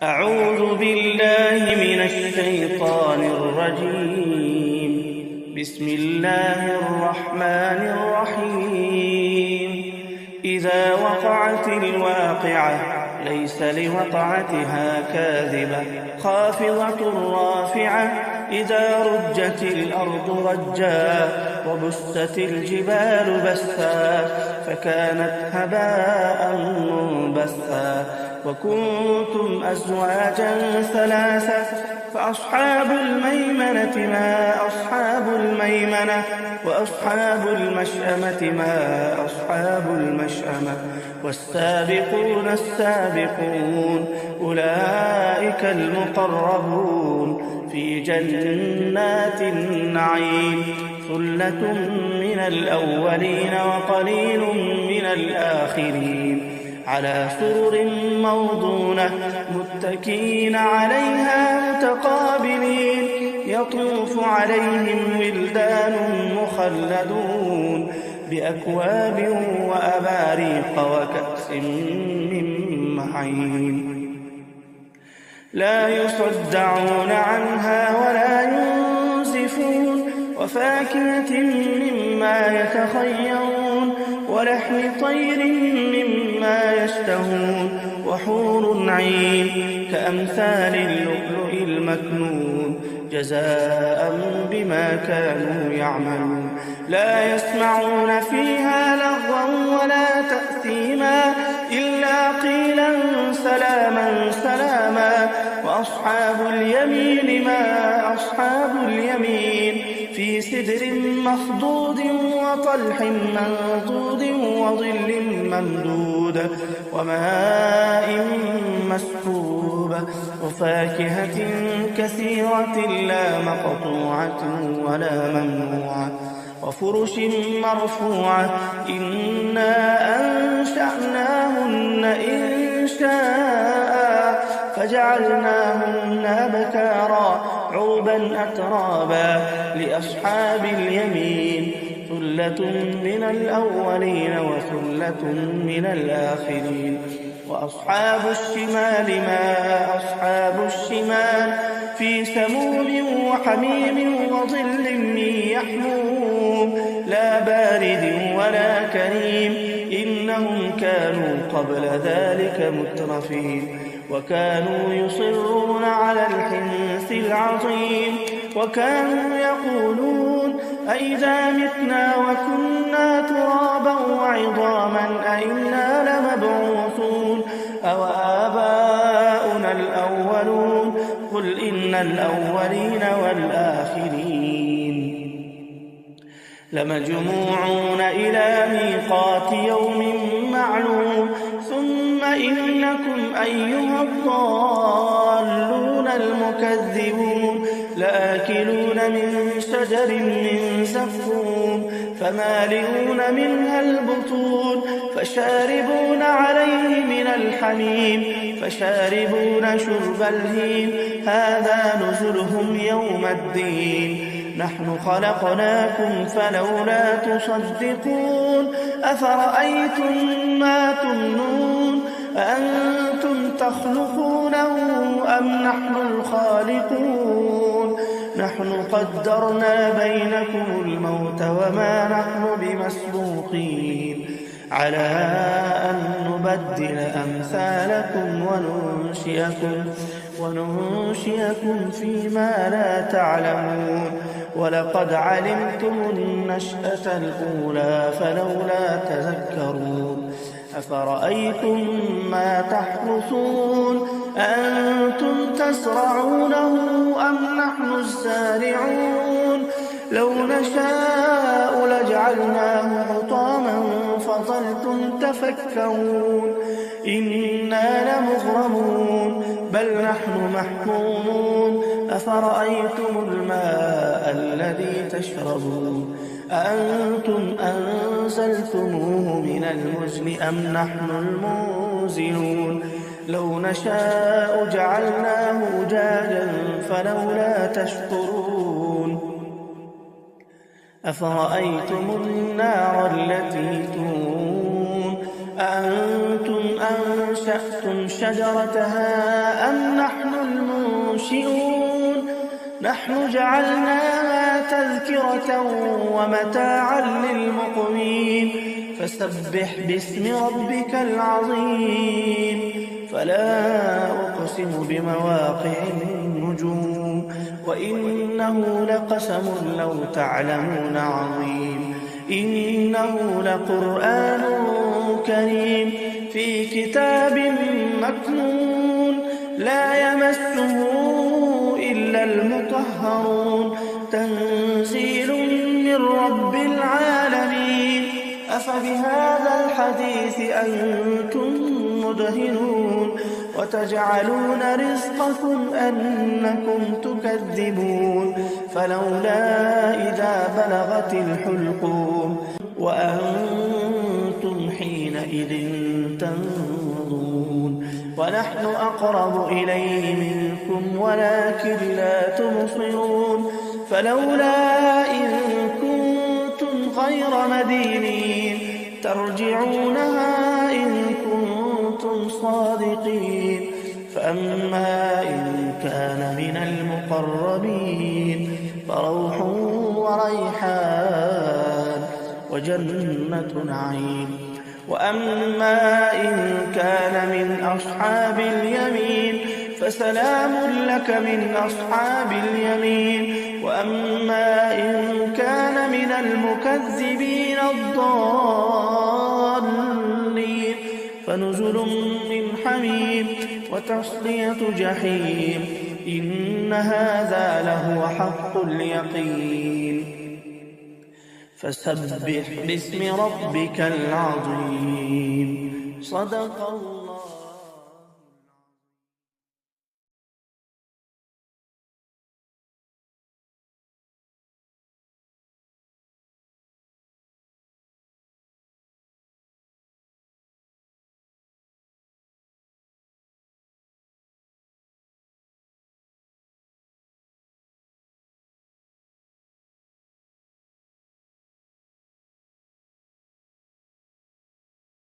أعوذ بالله من الشيطان الرجيم. بسم الله الرحمن الرحيم. إذا وقعت الواقعة ليس لوقعتها كاذبة خافضة رافعة إذا رجت الأرض رجا وبست الجبال بسا فكانت هباء منبثا وكنتم أزواجا ثلاثة فأصحاب الميمنة ما أصحاب الميمنة وأصحاب المشأمة ما أصحاب المشأمة والسابقون السابقون أولئك المقربون في جنات النعيم ثلة من الأولين وقليل من الآخرين على سرر موضونة متكئين عليها متقابلين يطوف عليهم ولدان مخلدون بأكواب وأباريق وكأس من معين لا يصدعون عنها ولا ينزفون وفاكهة مما يتخيرون ولحم طير مما يشتهون وحور عين كأمثال اللؤلؤ المكنون جزاء بما كانوا يعملون لا يسمعون فيها لغوا ولا تأثيما إلا قيلا سلاما سلاما وأصحاب اليمين ما أصحاب اليمين في سدر مخضود وطلح منضود وظل ممدود وماء مسكوب وفاكهة كثيرة لا مقطوعة ولا ممنوعة وفرش مرفوعة إنا أنشأناهن إنشاء فجعلناهن أبكارا عربا أترابا لأصحاب اليمين ثلة من الأولين وثلة من الآخرين وأصحاب الشمال ما أصحاب الشمال في سموم وحميم وظل من يحموم لا بارد ولا كريم إنهم كانوا قبل ذلك مترفين وكانوا يصرون على الحنث العظيم وكانوا يقولون أئذا متنا وكنا ترابا وعظاما أئنا لمبعوثون أو آباؤنا الأولون قل إن الأولين والآخرين لمجموعون إلى ميقات يوم معلوم ثم إنكم أيها الضالون المكذبون لآكلون من شجر من زقوم فمالئون منها البطون فشاربون عليه من الحميم فشاربون شرب الهيم هذا نزلهم يوم الدين نحن خلقناكم فلولا تصدقون أفرأيتم ما تمنون أأنتم تخلقونه أم نحن الخالقون نحن قدرنا بينكم الموت وما نحن بمسبوقين على أن نبدل أمثالكم وننشئكم فيما لا تعلمون ولقد علمتم النشأة الأولى فلولا تذكرون أفرأيتم ما تحرثون أنتم تزرعونه أم نحن الزارعون لو نشاء لجعلناه حطاما فظلتم تفكرون إنا لمغرمون بل نحن محرومون أفرأيتم الماء الذي تشربون أأنتم أنزلتموه من المزن أم نحن المنزلون لو نشاء جعلناه أجاجا فلولا تشكرون أفرأيتم النار التي تورون أأنتم أنشأتم شجرتها أم نحن المنشئون نحن جعلناها تذكرة ومتاعا للمقوين فسبح باسم ربك العظيم فلا أقسم بمواقع النجوم وإنه لقسم لو تعلمون عظيم إنه لقرآن كريم في كتاب مكنون لا يمسه إلا المطهرون تنزيل من رب العالمين أفبهذا الحديث أنتم مدهنون وتجعلون رزقكم أنكم تكذبون فلولا إذا بلغت الحلقوم وأنتم حينئذ تنظرون ونحن أقرب إليه منكم ولكن لا تبصرون فلولا إن كنتم غير مدينين ترجعونها إن كنتم صادقين فأما إن كان من المقربين فروح وريحان وجنة نعيم وأما إن كان من أصحاب اليمين فسلام لك من أصحاب اليمين وأما إن كان من المكذبين الضالين فنزل من حميم وتصلية جحيم إن هذا لهو حق اليقين فسبح باسم ربك العظيم صدق الله.